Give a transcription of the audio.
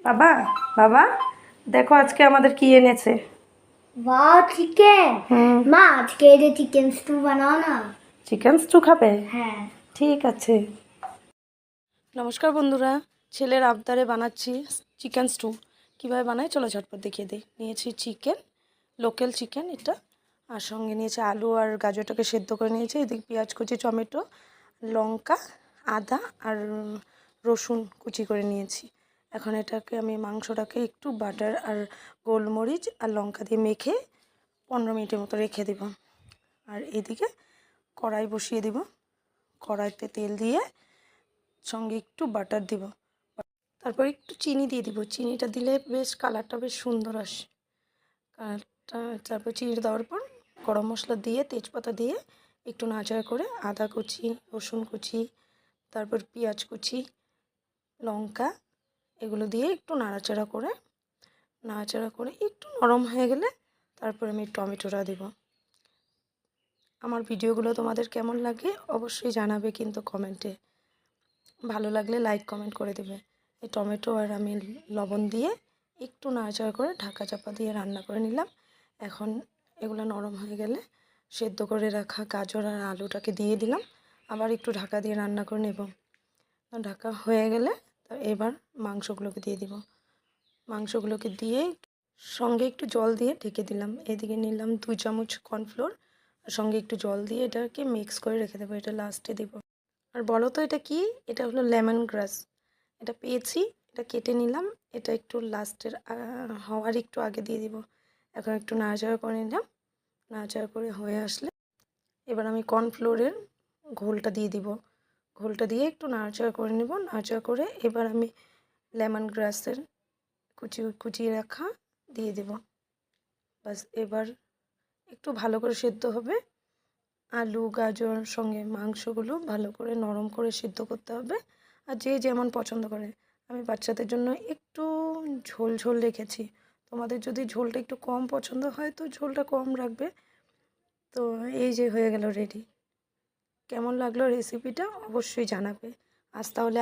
বাবা বাবা দেখো আজকে আমাদের কি এনেছে। वाह चिकन। माँ आज के लिए चिकन स्टू बनाओ ना। চিকেন স্টু খাবে? হ্যাঁ। ঠিক আছে। নমস্কার বন্ধুরা, ছেলের আবদারে বানাচ্ছি চিকেন স্টু। কীভাবে বানাই চলো ঝটপট দেখিয়ে দিই। নিয়েছি চিকেন, লোকাল চিকেন এটা, আর সঙ্গে নিয়েছি আলু আর গাজরটাকে সেদ্ধ করে নিয়েছি। এদিকে পেঁয়াজ কুচি, টমেটো, লঙ্কা, আদা আর রসুন কুচি করে নিয়েছি। এখন এটাকে আমি মাংসটাকে একটু বাটার আর গোলমরিচ আর লঙ্কা দিয়ে মেখে 15 মিনিটের মতো রেখে দেব। আর এদিকে কড়াই বসিয়ে দেব, কড়াইতে তেল দিয়ে সঙ্গে একটু বাটার দিব, তারপর একটু চিনি দিয়ে দিব। চিনিটা দিলে বেশ কালারটা বেশ সুন্দর আসে কালারটা। তারপর চিনি দেওয়ার পর গরম মশলা দিয়ে তেজপাতা দিয়ে একটু নাড়াচাড়া করে আদা কুচি, রসুন কুচি, তারপর পেঁয়াজ কুচি, লঙ্কা এগুলো দিয়ে একটু নাড়াচাড়া করে একটু নরম হয়ে গেলে তারপর আমি টমেটোটা দেব। আমার ভিডিওগুলো তোমাদের কেমন লাগে অবশ্যই জানাবে কিন্তু কমেন্টে। ভালো লাগলে লাইক কমেন্ট করে দেবে। এই টমেটো আর আমি লবণ দিয়ে একটু নাড়াচাড়া করে ঢাকা চাপা দিয়ে রান্না করে নিলাম। এখন এগুলো নরম হয়ে গেলে সেদ্ধ করে রাখা গাজর আর আলুটাকে দিয়ে দিলাম, আবার একটু ঢাকা দিয়ে রান্না করে নেব। ঢাকা হয়ে গেলে এবার মাংসগুলোকে দিয়ে দিব। মাংসগুলোকে দিয়ে সঙ্গে একটু জল দিয়ে ঢেকে দিলাম। এদিকে নিলাম 2 চামচ কর্নফ্লোর, আর সঙ্গে একটু জল দিয়ে এটাকে মিক্স করে রেখে দেবো। এটা লাস্টে দেবো। আর বলো তো এটা কি? এটা হলো লেমন গ্রাস। এটা পেয়েছি, এটা কেটে নিলাম। এটা একটু লাস্টের হওয়ার একটু আগে দিয়ে দিব। এখন একটু নাড়াচাড়া করে নিলাম। নাড়াচাড়া করে হয়ে আসলে এবার আমি কর্নফ্লোরের ঘোলটা দিয়ে দিব। ঘোলটা দিয়ে একটু নাড়াচাড়া করে নেব। নাড়াচাড়া করে এবার আমি লেমন গ্রাসের কুচিয়ে রাখা দিয়ে দেব। বাস এবার একটু ভালো করে সেদ্ধ হবে। আলু গাজর সঙ্গে মাংসগুলো ভালো করে নরম করে সিদ্ধ করতে হবে। আর যে যেমন পছন্দ করে, আমি বাচ্চাদের জন্য একটু ঝোল ঝোল রেখেছি। তোমাদের যদি ঝোলটা একটু কম পছন্দ হয় তো ঝোলটা কম রাখবে। তো এই যে হয়ে গেল রেডি। কেমন লাগলো রেসিপিটা অবশ্যই জানাবে। আজ তাহলে